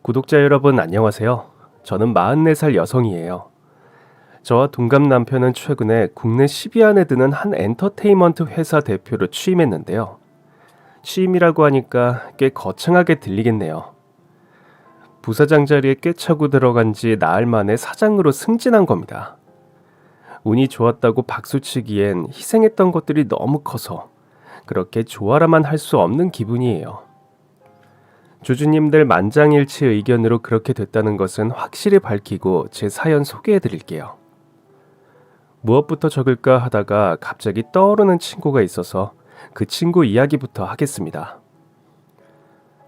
구독자 여러분 안녕하세요. 저는 44살 여성이에요. 저와 동갑 남편은 최근에 국내 10위 안에 드는 한 엔터테인먼트 회사 대표로 취임했는데요. 취임이라고 하니까 꽤 거창하게 들리겠네요. 부사장 자리에 꿰차고 들어간 지 나흘 만에 사장으로 승진한 겁니다. 운이 좋았다고 박수치기엔 희생했던 것들이 너무 커서 그렇게 좋아라만 할 수 없는 기분이에요. 주주님들 만장일치 의견으로 그렇게 됐다는 것은 확실히 밝히고 제 사연 소개해 드릴게요. 무엇부터 적을까 하다가 갑자기 떠오르는 친구가 있어서 그 친구 이야기부터 하겠습니다.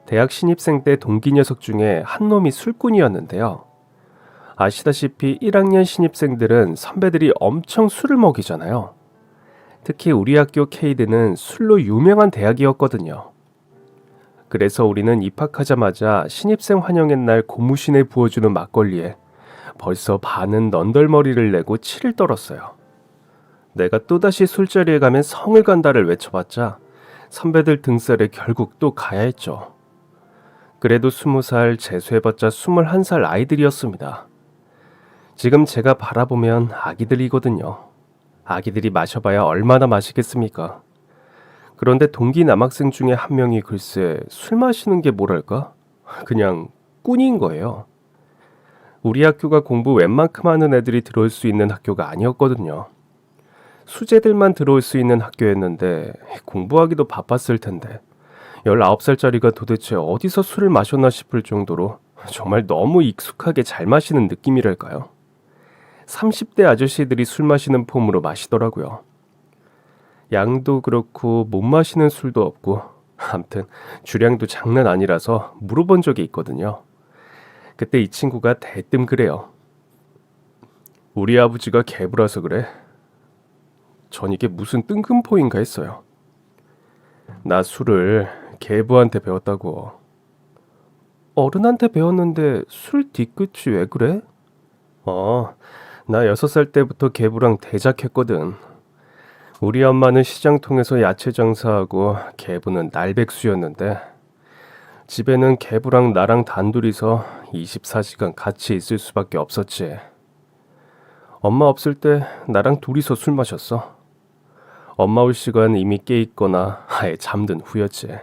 대학 신입생 때 동기 녀석 중에 한 놈이 술꾼이었는데요. 아시다시피 1학년 신입생들은 선배들이 엄청 술을 먹이잖아요. 특히 우리 학교 K대는 술로 유명한 대학이었거든요. 그래서 우리는 입학하자마자 신입생 환영의 날 고무신에 부어주는 막걸리에 벌써 반은 넌덜머리를 내고 치를 떨었어요. 내가 또다시 술자리에 가면 성을 간다를 외쳐봤자 선배들 등살에 결국 또 가야 했죠. 그래도 20살, 재수해봤자 21살 아이들이었습니다. 지금 제가 바라보면 아기들이거든요. 아기들이 마셔봐야 얼마나 마시겠습니까? 그런데 동기 남학생 중에 한 명이 글쎄 술 마시는 게 뭐랄까? 그냥 꾼인 거예요. 우리 학교가 공부 웬만큼 하는 애들이 들어올 수 있는 학교가 아니었거든요. 수재들만 들어올 수 있는 학교였는데 공부하기도 바빴을 텐데 19살짜리가 도대체 어디서 술을 마셨나 싶을 정도로 정말 너무 익숙하게 잘 마시는 느낌이랄까요? 30대 아저씨들이 술 마시는 폼으로 마시더라고요. 양도 그렇고 못 마시는 술도 없고 암튼 주량도 장난 아니라서 물어본 적이 있거든요. 그때 이 친구가 대뜸 그래요. 우리 아버지가 개부라서 그래. 전 이게 무슨 뜬금포인가 했어요. 나 술을 개부한테 배웠다고. 어른한테 배웠는데 술 뒤끝이 왜 그래? 나 6살 때부터 개부랑 대작했거든. 우리 엄마는 시장 통해서 야채 장사하고 개부는 날백수였는데 집에는 개부랑 나랑 단둘이서 24시간 같이 있을 수밖에 없었지. 엄마 없을 때 나랑 둘이서 술 마셨어. 엄마 올 시간 이미 깨 있거나 아예 잠든 후였지.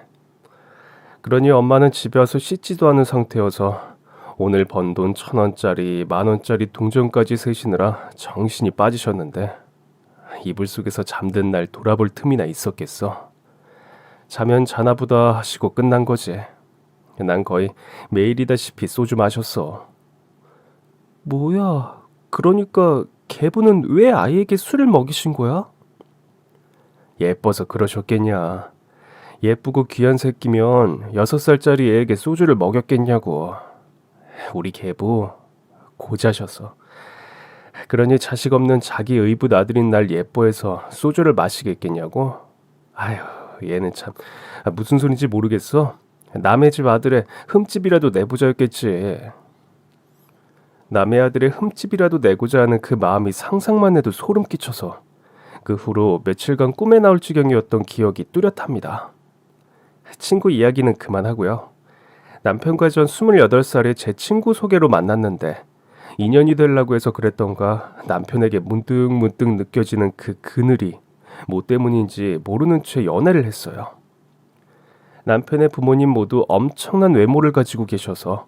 그러니 엄마는 집에 와서 씻지도 않은 상태여서 오늘 번 돈 1,000원짜리, 10,000원짜리 동전까지 세시느라 정신이 빠지셨는데 이불 속에서 잠든 날 돌아볼 틈이나 있었겠어. 자면 자나보다 하시고 끝난 거지. 난 거의 매일이다시피 소주 마셨어. 뭐야? 그러니까 개부는 왜 아이에게 술을 먹이신 거야? 예뻐서 그러셨겠냐. 예쁘고 귀한 새끼면 6살짜리 애에게 소주를 먹였겠냐고. 우리 개부 고자셔서. 그러니 자식 없는 자기 의붓 아들인 날 예뻐해서 소주를 마시겠겠냐고? 아휴, 얘는 참 무슨 소린지 모르겠어. 남의 집 아들의 흠집이라도 내보자였겠지. 남의 아들의 흠집이라도 내고자 하는 그 마음이 상상만 해도 소름 끼쳐서 그 후로 며칠간 꿈에 나올 지경이었던 기억이 뚜렷합니다. 친구 이야기는 그만하고요. 남편과 전 28살에 제 친구 소개로 만났는데 인연이 되려고 해서 그랬던가 남편에게 문득문득 느껴지는 그 그늘이 뭐 때문인지 모르는 채 연애를 했어요. 남편의 부모님 모두 엄청난 외모를 가지고 계셔서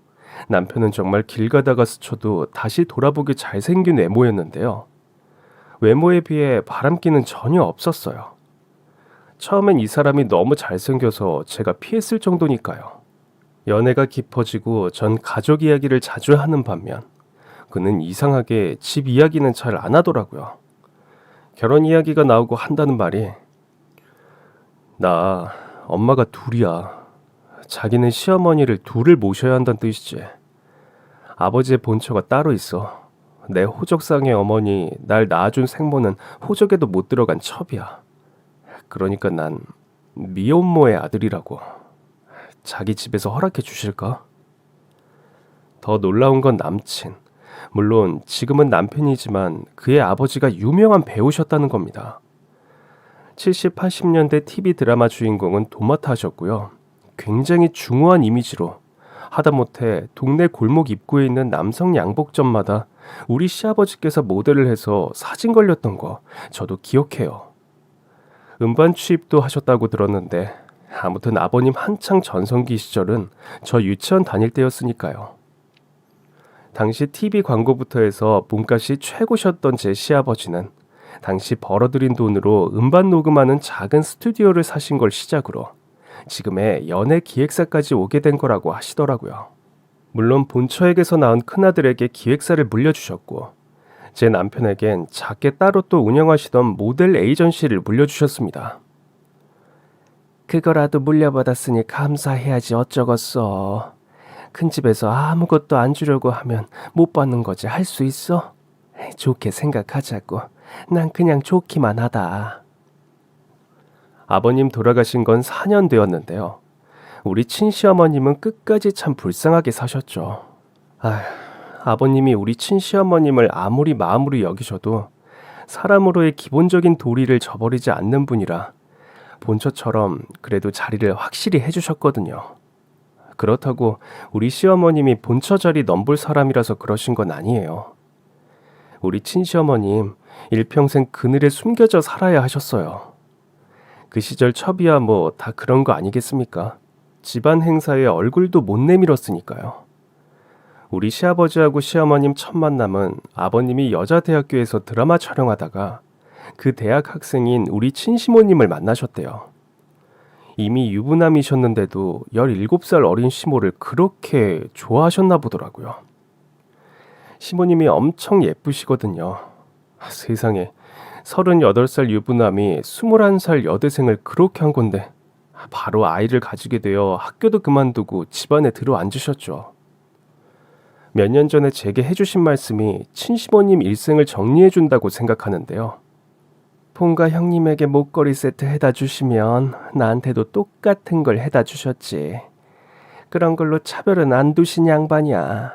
남편은 정말 길 가다가 스쳐도 다시 돌아보기 잘생긴 외모였는데요. 외모에 비해 바람기는 전혀 없었어요. 처음엔 이 사람이 너무 잘생겨서 제가 피했을 정도니까요. 연애가 깊어지고 전 가족 이야기를 자주 하는 반면 그는 이상하게 집 이야기는 잘 안 하더라고요. 결혼 이야기가 나오고 한다는 말이 나 엄마가 둘이야. 자기는 시어머니를 둘을 모셔야 한다는 뜻이지. 아버지의 본처가 따로 있어. 내 호적상의 어머니 날 낳아준 생모는 호적에도 못 들어간 첩이야. 그러니까 난 미혼모의 아들이라고. 자기 집에서 허락해 주실까? 더 놀라운 건 남친. 물론 지금은 남편이지만 그의 아버지가 유명한 배우셨다는 겁니다. 70, 80년대 TV 드라마 주인공은 도맡아 하셨고요. 굉장히 중후한 이미지로 하다못해 동네 골목 입구에 있는 남성 양복점마다 우리 시아버지께서 모델을 해서 사진 걸렸던 거 저도 기억해요. 음반 취입도 하셨다고 들었는데 아무튼 아버님 한창 전성기 시절은 저 유치원 다닐 때였으니까요. 당시 TV 광고부터 해서 몸값이 최고셨던 제 시아버지는 당시 벌어들인 돈으로 음반 녹음하는 작은 스튜디오를 사신 걸 시작으로 지금의 연예 기획사까지 오게 된 거라고 하시더라고요. 물론 본처에게서 낳은 큰아들에게 기획사를 물려주셨고 제 남편에겐 작게 따로 또 운영하시던 모델 에이전시를 물려주셨습니다. 그거라도 물려받았으니 감사해야지 어쩌겠어. 큰 집에서 아무것도 안 주려고 하면 못 받는 거지 할 수 있어? 좋게 생각하자고. 난 그냥 좋기만 하다. 아버님 돌아가신 건 4년 되었는데요. 우리 친시어머님은 끝까지 참 불쌍하게 사셨죠. 아버님이 우리 친시어머님을 아무리 마음으로 여기셔도 사람으로의 기본적인 도리를 저버리지 않는 분이라 본처처럼 그래도 자리를 확실히 해주셨거든요. 그렇다고 우리 시어머님이 본처 자리 넘볼 사람이라서 그러신 건 아니에요. 우리 친시어머님 일평생 그늘에 숨겨져 살아야 하셨어요. 그 시절 첩이야 뭐 다 그런 거 아니겠습니까? 집안 행사에 얼굴도 못 내밀었으니까요. 우리 시아버지하고 시어머님 첫 만남은 아버님이 여자대학교에서 드라마 촬영하다가 그 대학 학생인 우리 친시모님을 만나셨대요. 이미 유부남이셨는데도 17살 어린 시모를 그렇게 좋아하셨나 보더라고요. 시모님이 엄청 예쁘시거든요. 세상에 38살 유부남이 21살 여대생을 그렇게 한 건데 바로 아이를 가지게 되어 학교도 그만두고 집안에 들어앉으셨죠. 몇 년 전에 제게 해주신 말씀이 친시모님 일생을 정리해준다고 생각하는데요. 폰가 형님에게 목걸이 세트 해다 주시면 나한테도 똑같은 걸 해다 주셨지. 그런 걸로 차별은 안 두신 양반이야.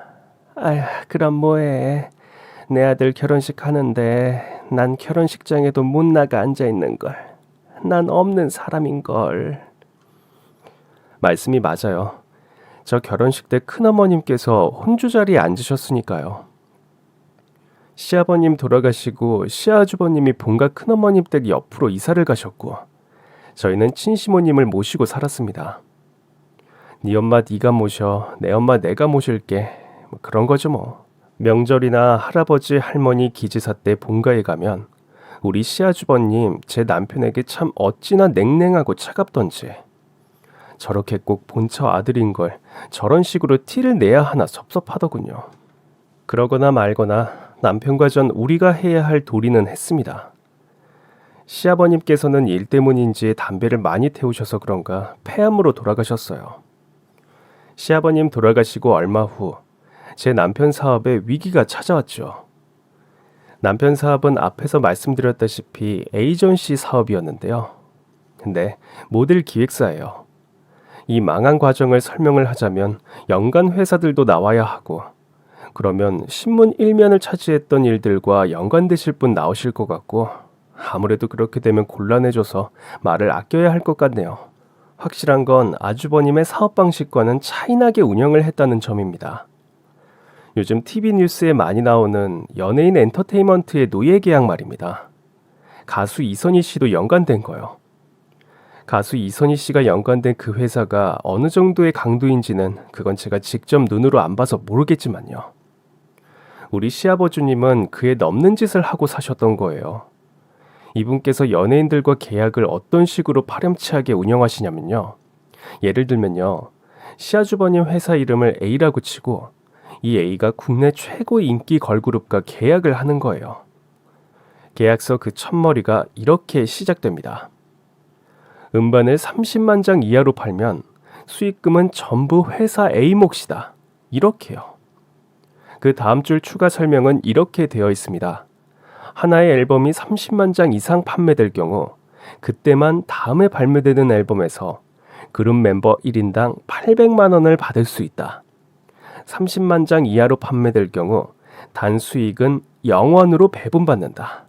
아휴, 그럼 뭐해. 내 아들 결혼식 하는데 난 결혼식장에도 못 나가 앉아있는걸. 난 없는 사람인걸. 말씀이 맞아요. 저 결혼식 때 큰어머님께서 혼주 자리에 앉으셨으니까요. 시아버님 돌아가시고 시아주버님이 본가 큰어머님 댁 옆으로 이사를 가셨고 저희는 친시모님을 모시고 살았습니다. 네 엄마 네가 모셔, 내 엄마 내가 모실게. 뭐 그런 거죠 뭐. 명절이나 할아버지 할머니 기지사 때 본가에 가면 우리 시아주버님 제 남편에게 참 어찌나 냉랭하고 차갑던지 저렇게 꼭 본처 아들인 걸 저런 식으로 티를 내야 하나 섭섭하더군요. 그러거나 말거나 남편과 전 우리가 해야 할 도리는 했습니다. 시아버님께서는 일 때문인지 담배를 많이 태우셔서 그런가 폐암으로 돌아가셨어요. 시아버님 돌아가시고 얼마 후 제 남편 사업에 위기가 찾아왔죠. 남편 사업은 앞에서 말씀드렸다시피 에이전시 사업이었는데요. 근데 모델 기획사예요. 이 망한 과정을 설명을 하자면 연간 회사들도 나와야 하고 그러면 신문 1면을 차지했던 일들과 연관되실 분 나오실 것 같고 아무래도 그렇게 되면 곤란해져서 말을 아껴야 할 것 같네요. 확실한 건 아주버님의 사업 방식과는 차이나게 운영을 했다는 점입니다. 요즘 TV 뉴스에 많이 나오는 연예인 엔터테인먼트의 노예 계약 말입니다. 가수 이선희 씨도 연관된 거요. 가수 이선희 씨가 연관된 그 회사가 어느 정도의 강도인지는 그건 제가 직접 눈으로 안 봐서 모르겠지만요. 우리 시아버주님은 그에 넘는 짓을 하고 사셨던 거예요. 이분께서 연예인들과 계약을 어떤 식으로 파렴치하게 운영하시냐면요. 예를 들면요. 시아주버님 회사 이름을 A라고 치고 이 A가 국내 최고 인기 걸그룹과 계약을 하는 거예요. 계약서 그 첫머리가 이렇게 시작됩니다. 음반을 30만 장 이하로 팔면 수익금은 전부 회사 A 몫이다. 이렇게요. 그 다음 줄 추가 설명은 이렇게 되어 있습니다. 하나의 앨범이 30만 장 이상 판매될 경우 그때만 다음에 발매되는 앨범에서 그룹 멤버 1인당 800만 원을 받을 수 있다. 30만 장 이하로 판매될 경우 단 수익은 0원으로 배분받는다.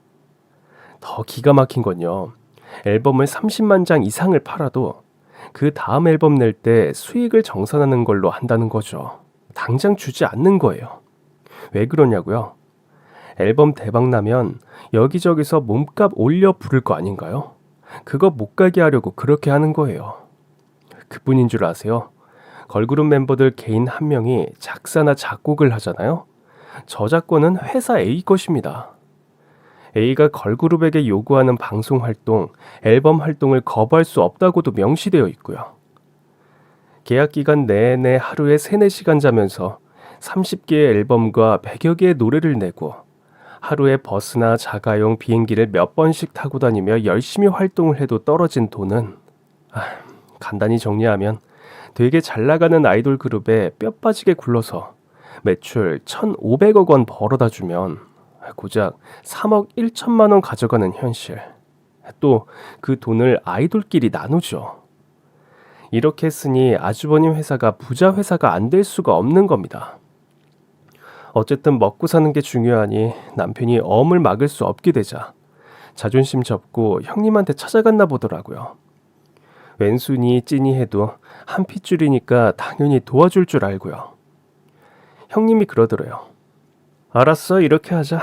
더 기가 막힌 건요. 앨범을 30만 장 이상을 팔아도 그 다음 앨범 낼 때 수익을 정산하는 걸로 한다는 거죠. 당장 주지 않는 거예요. 왜 그러냐고요? 앨범 대박 나면 여기저기서 몸값 올려 부를 거 아닌가요? 그거 못 가게 하려고 그렇게 하는 거예요. 그뿐인 줄 아세요? 걸그룹 멤버들 개인 한 명이 작사나 작곡을 하잖아요. 저작권은 회사 A 것입니다. A가 걸그룹에게 요구하는 방송 활동, 앨범 활동을 거부할 수 없다고도 명시되어 있고요. 계약 기간 내내 하루에 3, 4시간 자면서 30개의 앨범과 100여 개의 노래를 내고 하루에 버스나 자가용 비행기를 몇 번씩 타고 다니며 열심히 활동을 해도 떨어진 돈은 간단히 정리하면 되게 잘 나가는 아이돌 그룹에 뼈 빠지게 굴러서 매출 1,500억 원 벌어다 주면 고작 3억 1천만 원 가져가는 현실. 또 그 돈을 아이돌끼리 나누죠. 이렇게 했으니 아주버님 회사가 부자 회사가 안 될 수가 없는 겁니다. 어쨌든 먹고 사는 게 중요하니 남편이 엄을 막을 수 없게 되자 자존심 접고 형님한테 찾아갔나 보더라고요. 왼순이 찐이 해도 한 핏줄이니까 당연히 도와줄 줄 알고요. 형님이 그러더래요. 알았어, 이렇게 하자.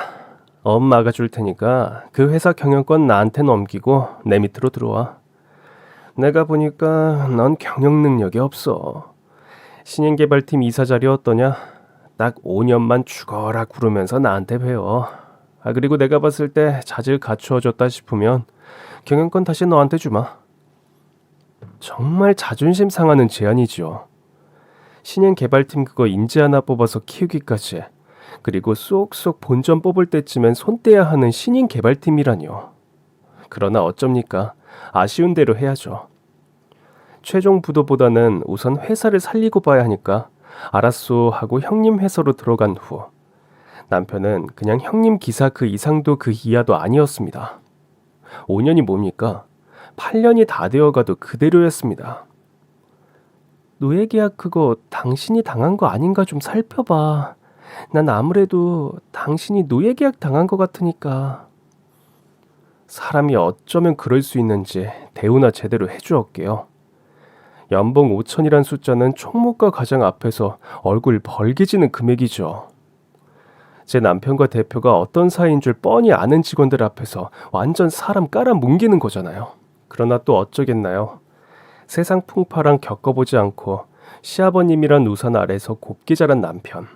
엄 막아줄 테니까 그 회사 경영권 나한테 넘기고 내 밑으로 들어와. 내가 보니까 넌 경영 능력이 없어. 신인개발팀 이사 자리 어떠냐? 딱 5년만 죽어라 구르면서 나한테 배워. 그리고 내가 봤을 때 자질 갖추어졌다 싶으면 경영권 다시 너한테 주마. 정말 자존심 상하는 제안이죠. 신인개발팀 그거 인재 하나 뽑아서 키우기까지, 그리고 쏙쏙 본전 뽑을 때쯤엔 손 떼야 하는 신인개발팀이라뇨. 그러나 어쩝니까? 아쉬운 대로 해야죠. 최종 부도보다는 우선 회사를 살리고 봐야 하니까 알았소 하고 형님 회사로 들어간 후 남편은 그냥 형님 기사 그 이상도 그 이하도 아니었습니다. 5년이 뭡니까? 8년이 다 되어가도 그대로였습니다. 노예계약 그거 당신이 당한 거 아닌가 좀 살펴봐. 난 아무래도 당신이 노예계약 당한 것 같으니까. 사람이 어쩌면 그럴 수 있는지 대우나 제대로 해주었게요. 연봉 5천이란 숫자는 총무과 과장 앞에서 얼굴 벌개지는 금액이죠. 제 남편과 대표가 어떤 사이인 줄 뻔히 아는 직원들 앞에서 완전 사람 깔아뭉개는 거잖아요. 그러나 또 어쩌겠나요. 세상 풍파랑 겪어보지 않고 시아버님이란 우산 아래서 곱게 자란 남편.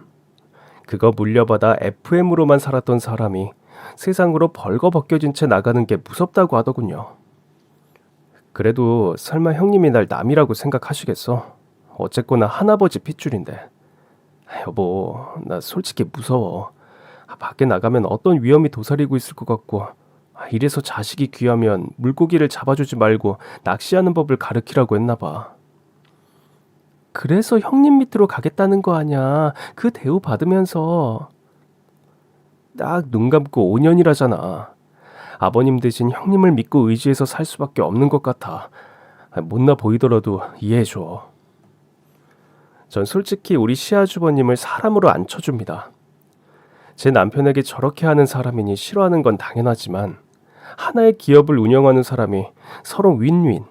그거 물려받아 FM으로만 살았던 사람이 세상으로 벌거벗겨진 채 나가는 게 무섭다고 하더군요. 그래도 설마 형님이 날 남이라고 생각하시겠어? 어쨌거나 할아버지 핏줄인데. 여보, 나 솔직히 무서워. 밖에 나가면 어떤 위험이 도사리고 있을 것 같고, 이래서 자식이 귀하면 물고기를 잡아주지 말고 낚시하는 법을 가르치라고 했나 봐. 그래서 형님 밑으로 가겠다는 거 아냐. 그 대우 받으면서. 딱 눈 감고 5년이라잖아. 아버님 대신 형님을 믿고 의지해서 살 수밖에 없는 것 같아. 못나 보이더라도 이해해줘. 전 솔직히 우리 시아주버님을 사람으로 안 쳐줍니다. 제 남편에게 저렇게 하는 사람이니 싫어하는 건 당연하지만 하나의 기업을 운영하는 사람이 서로 윈윈,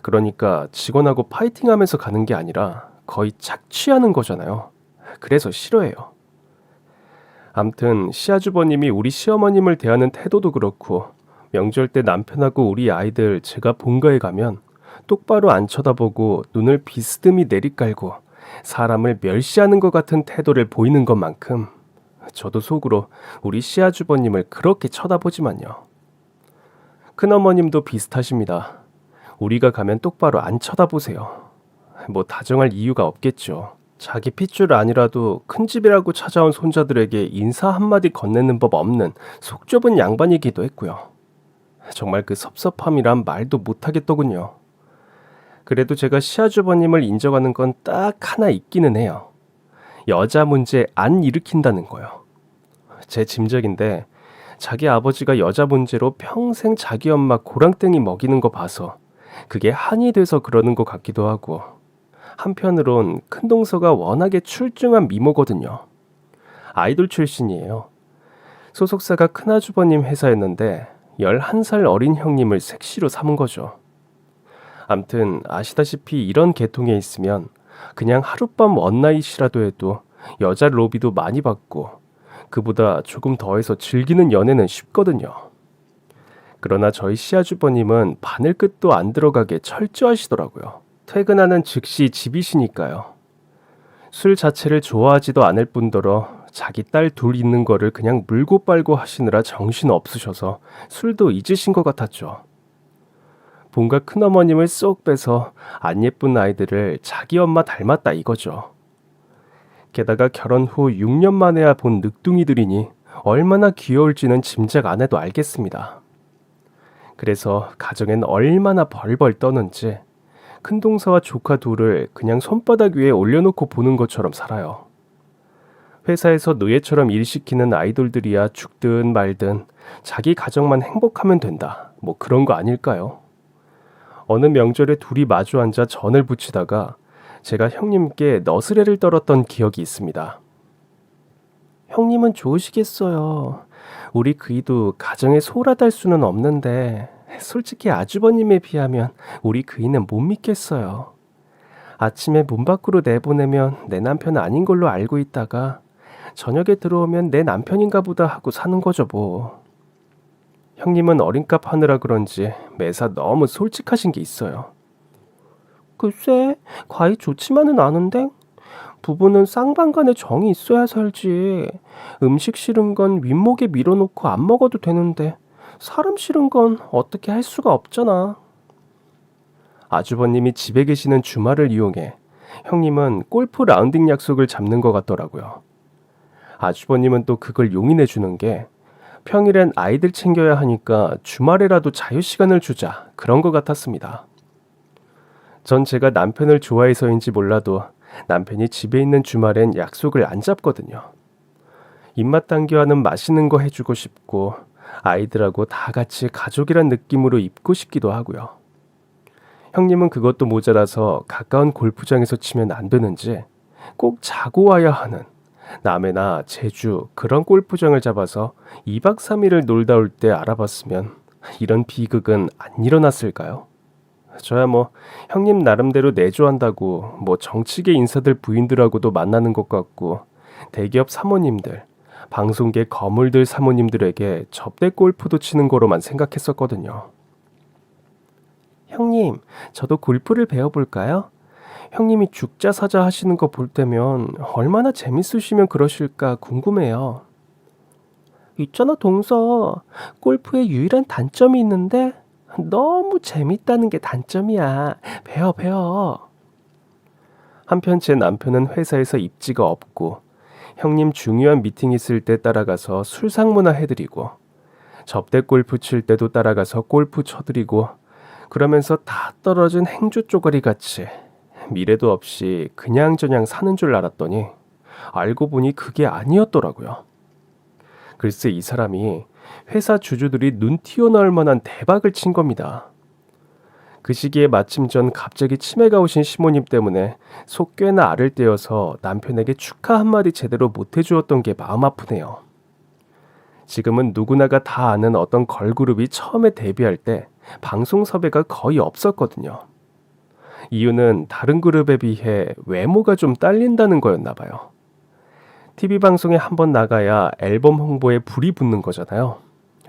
그러니까 직원하고 파이팅하면서 가는 게 아니라 거의 착취하는 거잖아요. 그래서 싫어해요. 암튼 시아주버님이 우리 시어머님을 대하는 태도도 그렇고 명절 때 남편하고 우리 아이들 제가 본가에 가면 똑바로 안 쳐다보고 눈을 비스듬히 내리깔고 사람을 멸시하는 것 같은 태도를 보이는 것만큼 저도 속으로 우리 시아주버님을 그렇게 쳐다보지만요. 큰어머님도 비슷하십니다. 우리가 가면 똑바로 안 쳐다보세요. 뭐 다정할 이유가 없겠죠. 자기 핏줄 아니라도 큰 집이라고 찾아온 손자들에게 인사 한마디 건네는 법 없는 속 좁은 양반이기도 했고요. 정말 그 섭섭함이란 말도 못하겠더군요. 그래도 제가 시아주버님을 인정하는 건 딱 하나 있기는 해요. 여자 문제 안 일으킨다는 거요. 제 짐작인데 자기 아버지가 여자 문제로 평생 자기 엄마 고랑땡이 먹이는 거 봐서 그게 한이 돼서 그러는 것 같기도 하고, 한편으론 큰동서가 워낙에 출중한 미모거든요. 아이돌 출신이에요. 소속사가 큰아주버님 회사였는데 11살 어린 형님을 색시로 삼은 거죠. 암튼 아시다시피 이런 계통에 있으면 그냥 하룻밤 원나잇이라도 해도 여자 로비도 많이 받고 그보다 조금 더해서 즐기는 연애는 쉽거든요. 그러나 저희 시아주버님은 바늘 끝도 안 들어가게 철저하시더라고요. 퇴근하는 즉시 집이시니까요. 술 자체를 좋아하지도 않을 뿐더러 자기 딸 둘 있는 거를 그냥 물고 빨고 하시느라 정신 없으셔서 술도 잊으신 것 같았죠. 본가 큰어머님을 쏙 빼서 안 예쁜 아이들을 자기 엄마 닮았다 이거죠. 게다가 결혼 후 6년 만에야 본 늑둥이들이니 얼마나 귀여울지는 짐작 안 해도 알겠습니다. 그래서 가정엔 얼마나 벌벌 떠는지 큰동서와 조카 둘을 그냥 손바닥 위에 올려놓고 보는 것처럼 살아요. 회사에서 노예처럼 일 시키는 아이돌들이야 죽든 말든 자기 가정만 행복하면 된다. 뭐 그런 거 아닐까요? 어느 명절에 둘이 마주 앉아 전을 부치다가 제가 형님께 너스레를 떨었던 기억이 있습니다. 형님은 좋으시겠어요. 우리 그이도 가정에 소홀하달 수는 없는데 솔직히 아주버님에 비하면 우리 그이는 못 믿겠어요. 아침에 문 밖으로 내보내면 내 남편 아닌 걸로 알고 있다가 저녁에 들어오면 내 남편인가 보다 하고 사는 거죠 뭐. 형님은 어린값 하느라 그런지 매사 너무 솔직하신 게 있어요. 글쎄, 과히 좋지만은 않은데 부부는 쌍방간에 정이 있어야 살지. 음식 싫은 건 윗목에 밀어놓고 안 먹어도 되는데 사람 싫은 건 어떻게 할 수가 없잖아. 아주버님이 집에 계시는 주말을 이용해 형님은 골프 라운딩 약속을 잡는 것 같더라고요. 아주버님은 또 그걸 용인해 주는 게 평일엔 아이들 챙겨야 하니까 주말에라도 자유시간을 주자 그런 것 같았습니다. 전 제가 남편을 좋아해서인지 몰라도 남편이 집에 있는 주말엔 약속을 안 잡거든요. 입맛 당겨 하는 맛있는 거 해주고 싶고 아이들하고 다 같이 가족이란 느낌으로 있고 싶기도 하고요. 형님은 그것도 모자라서 가까운 골프장에서 치면 안 되는지 꼭 자고 와야 하는 남해나 제주 그런 골프장을 잡아서 2박 3일을 놀다 올 때 알아봤으면 이런 비극은 안 일어났을까요? 저야 뭐 형님 나름대로 내조한다고 뭐 정치계 인사들 부인들하고도 만나는 것 같고 대기업 사모님들, 방송계 거물들 사모님들에게 접대 골프도 치는 거로만 생각했었거든요. 형님, 저도 골프를 배워볼까요? 형님이 죽자사자 하시는 거 볼 때면 얼마나 재밌으시면 그러실까 궁금해요. 있잖아 동서, 골프의 유일한 단점이 있는데 너무 재밌다는 게 단점이야. 배워. 한편 제 남편은 회사에서 입지가 없고 형님 중요한 미팅 있을 때 따라가서 술 상무나 해드리고 접대 골프 칠 때도 따라가서 골프 쳐드리고 그러면서 다 떨어진 행주 쪼가리 같이 미래도 없이 그냥저냥 사는 줄 알았더니 알고 보니 그게 아니었더라고요. 글쎄 이 사람이 회사 주주들이 눈 튀어나올 만한 대박을 친 겁니다. 그 시기에 마침 전 갑자기 치매가 오신 시모님 때문에 속 꽤나 알을 떼어서 남편에게 축하 한마디 제대로 못 해주었던 게 마음 아프네요. 지금은 누구나가 다 아는 어떤 걸그룹이 처음에 데뷔할 때 방송 섭외가 거의 없었거든요. 이유는 다른 그룹에 비해 외모가 좀 딸린다는 거였나 봐요. TV 방송에 한번 나가야 앨범 홍보에 불이 붙는 거잖아요.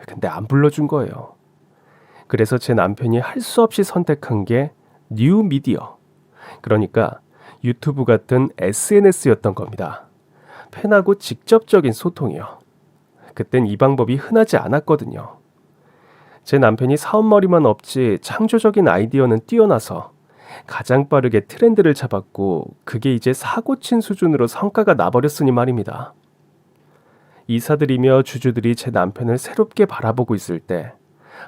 근데 안 불러준 거예요. 그래서 제 남편이 할 수 없이 선택한 게 뉴 미디어. 그러니까 유튜브 같은 SNS였던 겁니다. 팬하고 직접적인 소통이요. 그땐 이 방법이 흔하지 않았거든요. 제 남편이 사업머리만 없지 창조적인 아이디어는 뛰어나서 가장 빠르게 트렌드를 잡았고 그게 이제 사고친 수준으로 성과가 나버렸으니 말입니다. 이사들이며 주주들이 제 남편을 새롭게 바라보고 있을 때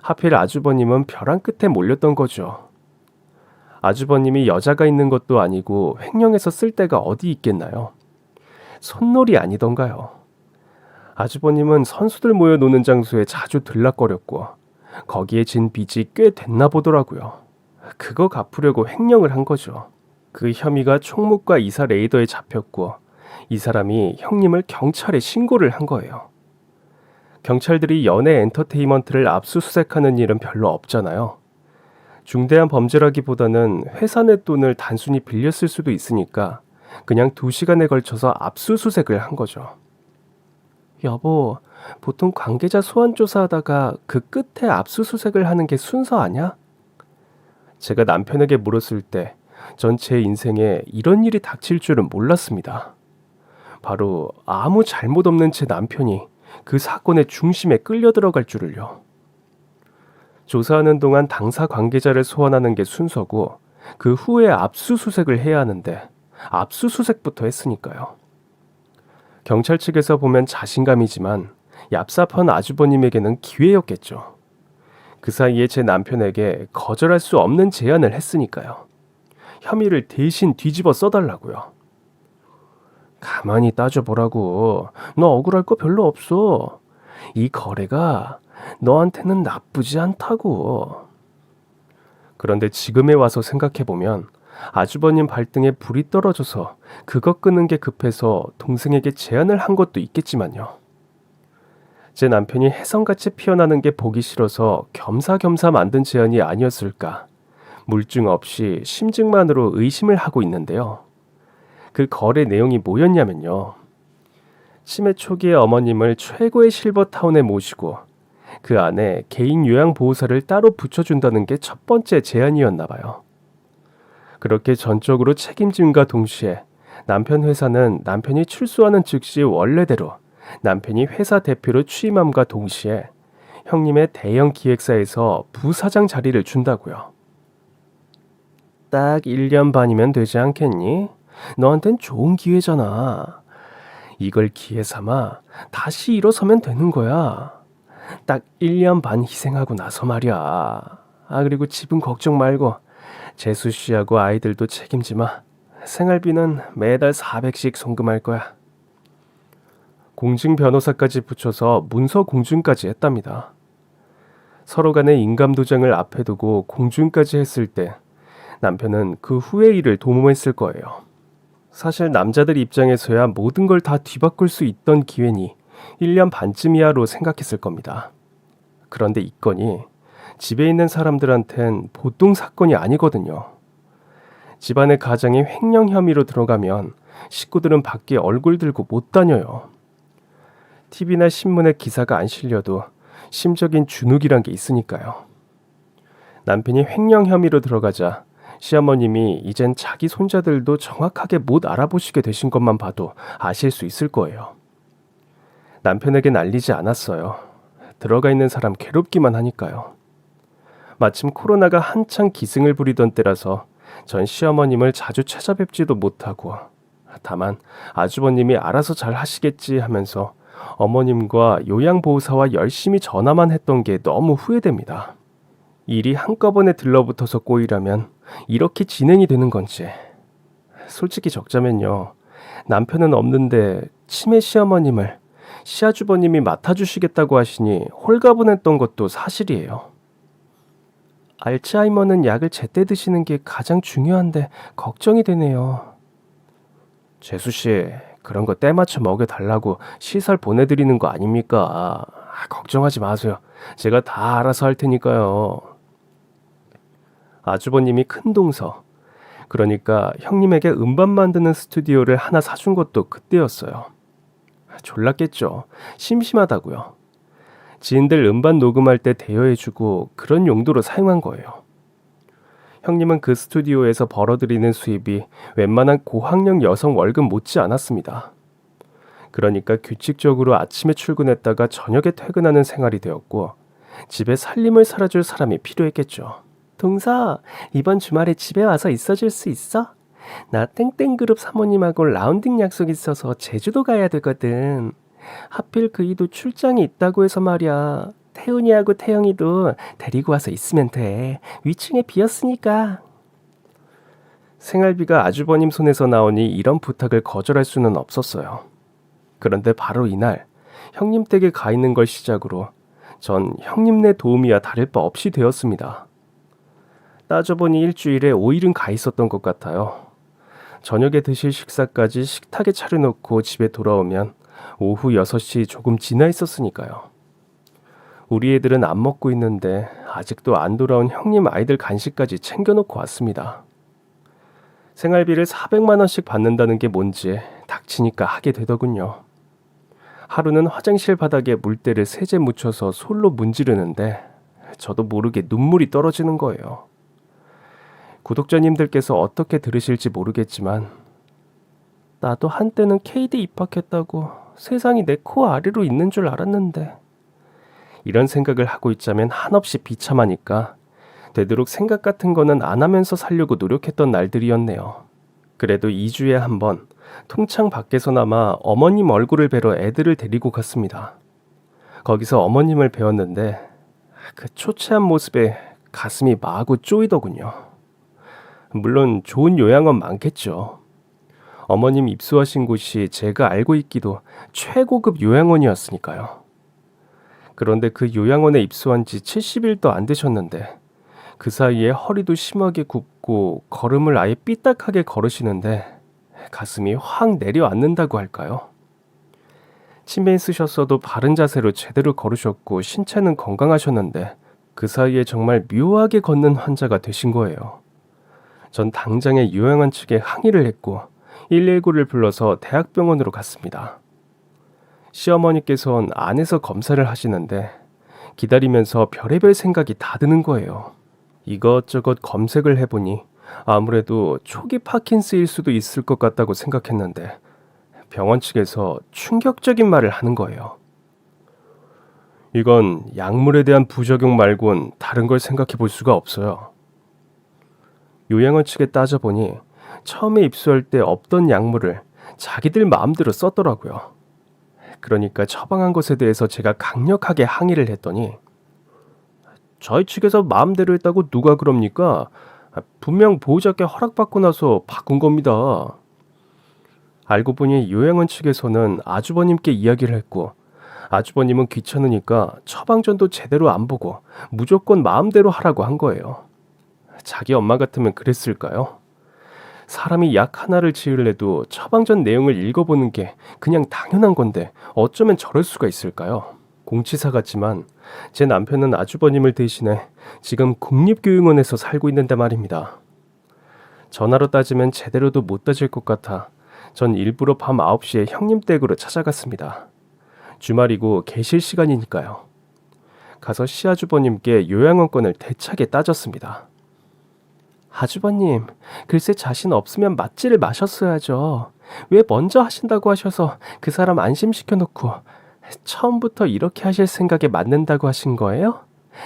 하필 아주버님은 벼랑 끝에 몰렸던 거죠. 아주버님이 여자가 있는 것도 아니고 횡령해서 쓸 데가 어디 있겠나요? 손놀이 아니던가요? 아주버님은 선수들 모여 노는 장소에 자주 들락거렸고 거기에 진 빚이 꽤 됐나 보더라고요. 그거 갚으려고 횡령을 한 거죠. 그 혐의가 총무과 이사 레이더에 잡혔고 이 사람이 형님을 경찰에 신고를 한 거예요. 경찰들이 연예 엔터테인먼트를 압수수색하는 일은 별로 없잖아요. 중대한 범죄라기보다는 회사 내 돈을 단순히 빌렸을 수도 있으니까 그냥 2시간에 걸쳐서 압수수색을 한 거죠. 여보, 보통 관계자 소환 조사하다가 그 끝에 압수수색을 하는 게 순서 아냐? 제가 남편에게 물었을 때 전 제 인생에 이런 일이 닥칠 줄은 몰랐습니다. 바로 아무 잘못 없는 제 남편이 그 사건의 중심에 끌려 들어갈 줄을요. 조사하는 동안 당사 관계자를 소환하는 게 순서고 그 후에 압수수색을 해야 하는데 압수수색부터 했으니까요. 경찰 측에서 보면 자신감이지만 얍삽한 아주버님에게는 기회였겠죠. 그 사이에 제 남편에게 거절할 수 없는 제안을 했으니까요. 혐의를 대신 뒤집어 써달라고요. 가만히 따져보라고. 너 억울할 거 별로 없어. 이 거래가 너한테는 나쁘지 않다고. 그런데 지금에 와서 생각해보면 아주버님 발등에 불이 떨어져서 그거 끄는 게 급해서 동생에게 제안을 한 것도 있겠지만요. 제 남편이 혜성같이 피어나는 게 보기 싫어서 겸사겸사 만든 제안이 아니었을까. 물증 없이 심증만으로 의심을 하고 있는데요. 그 거래 내용이 뭐였냐면요. 치매 초기의 어머님을 최고의 실버타운에 모시고 그 안에 개인 요양보호사를 따로 붙여준다는 게 첫 번째 제안이었나 봐요. 그렇게 전적으로 책임짐과 동시에 남편 회사는 남편이 출소하는 즉시 원래대로 남편이 회사 대표로 취임함과 동시에 형님의 대형 기획사에서 부사장 자리를 준다고요. 딱 1년 반이면 되지 않겠니? 너한텐 좋은 기회잖아. 이걸 기회 삼아 다시 일어서면 되는 거야. 딱 1년 반 희생하고 나서 말이야. 그리고 집은 걱정 말고 재수 씨하고 아이들도 책임지 마. 생활비는 매달 400씩 송금할 거야. 공증 변호사까지 붙여서 문서 공증까지 했답니다. 서로 간의 인감도장을 앞에 두고 공증까지 했을 때 남편은 그 후의 일을 도모했을 거예요. 사실 남자들 입장에서야 모든 걸 다 뒤바꿀 수 있던 기회니 1년 반쯤이야로 생각했을 겁니다. 그런데 이 건이 집에 있는 사람들한텐 보통 사건이 아니거든요. 집안의 가장이 횡령 혐의로 들어가면 식구들은 밖에 얼굴 들고 못 다녀요. TV나 신문에 기사가 안 실려도 심적인 주눅이란 게 있으니까요. 남편이 횡령 혐의로 들어가자 시어머님이 이젠 자기 손자들도 정확하게 못 알아보시게 되신 것만 봐도 아실 수 있을 거예요. 남편에겐 알리지 않았어요. 들어가 있는 사람 괴롭기만 하니까요. 마침 코로나가 한창 기승을 부리던 때라서 전 시어머님을 자주 찾아뵙지도 못하고 다만 아주버님이 알아서 잘 하시겠지 하면서 어머님과 요양보호사와 열심히 전화만 했던 게 너무 후회됩니다. 일이 한꺼번에 들러붙어서 꼬이라면 이렇게 진행이 되는 건지. 솔직히 적자면요. 남편은 없는데 치매 시어머님을 시아주버님이 맡아주시겠다고 하시니 홀가분했던 것도 사실이에요. 알츠하이머는 약을 제때 드시는 게 가장 중요한데 걱정이 되네요. 재수씨, 그런 거 때맞춰 먹여달라고 시설 보내드리는 거 아닙니까? 걱정하지 마세요. 제가 다 알아서 할 테니까요. 아주버님이 큰 동서, 그러니까 형님에게 음반 만드는 스튜디오를 하나 사준 것도 그때였어요. 졸랐겠죠. 심심하다고요. 지인들 음반 녹음할 때 대여해주고 그런 용도로 사용한 거예요. 형님은 그 스튜디오에서 벌어들이는 수입이 웬만한 고학력 여성 월급 못지 않았습니다. 그러니까 규칙적으로 아침에 출근했다가 저녁에 퇴근하는 생활이 되었고 집에 살림을 살아줄 사람이 필요했겠죠. 동서, 이번 주말에 집에 와서 있어줄 수 있어? 나 땡땡그룹 사모님하고 라운딩 약속 있어서 제주도 가야 되거든. 하필 그이도 출장이 있다고 해서 말이야. 태훈이하고 태영이도 데리고 와서 있으면 돼. 위층에 비었으니까. 생활비가 아주버님 손에서 나오니 이런 부탁을 거절할 수는 없었어요. 그런데 바로 이날 형님 댁에 가 있는 걸 시작으로 전 형님네 도움이야 다를 바 없이 되었습니다. 따져보니 일주일에 5일은 가 있었던 것 같아요. 저녁에 드실 식사까지 식탁에 차려놓고 집에 돌아오면 오후 6시 조금 지나 있었으니까요. 우리 애들은 안 먹고 있는데 아직도 안 돌아온 형님 아이들 간식까지 챙겨놓고 왔습니다. 생활비를 400만 원씩 받는다는 게 뭔지 닥치니까 하게 되더군요. 하루는 화장실 바닥에 물때를 세제 묻혀서 솔로 문지르는데 저도 모르게 눈물이 떨어지는 거예요. 구독자님들께서 어떻게 들으실지 모르겠지만 나도 한때는 KD 입학했다고 세상이 내 코 아래로 있는 줄 알았는데 이런 생각을 하고 있자면 한없이 비참하니까 되도록 생각 같은 거는 안 하면서 살려고 노력했던 날들이었네요. 그래도 2주에 한 번 통창 밖에서나마 어머님 얼굴을 뵈러 애들을 데리고 갔습니다. 거기서 어머님을 배웠는데 그 초췌한 모습에 가슴이 마구 쪼이더군요. 물론 좋은 요양원 많겠죠. 어머님 입소하신 곳이 제가 알고 있기도 최고급 요양원이었으니까요. 그런데 그 요양원에 입소한 지 70일도 안 되셨는데 그 사이에 허리도 심하게 굽고 걸음을 아예 삐딱하게 걸으시는데 가슴이 확 내려앉는다고 할까요? 치매에 쓰셨어도 바른 자세로 제대로 걸으셨고 신체는 건강하셨는데 그 사이에 정말 묘하게 걷는 환자가 되신 거예요. 전 당장에 요양원 측에 항의를 했고 119를 불러서 대학병원으로 갔습니다. 시어머니께서는 안에서 검사를 하시는데 기다리면서 별의별 생각이 다 드는 거예요. 이것저것 검색을 해보니 아무래도 초기 파킨스일 수도 있을 것 같다고 생각했는데 병원 측에서 충격적인 말을 하는 거예요. 이건 약물에 대한 부작용 말곤 다른 걸 생각해 볼 수가 없어요. 요양원 측에 따져보니 처음에 입소할 때 없던 약물을 자기들 마음대로 썼더라고요. 그러니까 처방한 것에 대해서 제가 강력하게 항의를 했더니 저희 측에서 마음대로 했다고 누가 그럽니까? 분명 보호자께 허락받고 나서 바꾼 겁니다. 알고 보니 요양원 측에서는 아주버님께 이야기를 했고 아주버님은 귀찮으니까 처방전도 제대로 안 보고 무조건 마음대로 하라고 한 거예요. 자기 엄마 같으면 그랬을까요? 사람이 약 하나를 지으려도 처방전 내용을 읽어보는 게 그냥 당연한 건데 어쩌면 저럴 수가 있을까요? 공치사 같지만 제 남편은 아주버님을 대신해 지금 국립교육원에서 살고 있는데 말입니다. 전화로 따지면 제대로도 못 따질 것 같아 전 일부러 밤 9시에 형님 댁으로 찾아갔습니다. 주말이고 계실 시간이니까요. 가서 시아주버님께 요양원권을 대차게 따졌습니다. 아주버님, 글쎄 자신 없으면 맞지를 마셨어야죠. 왜 먼저 하신다고 하셔서 그 사람 안심시켜놓고 처음부터 이렇게 하실 생각에 맞는다고 하신 거예요?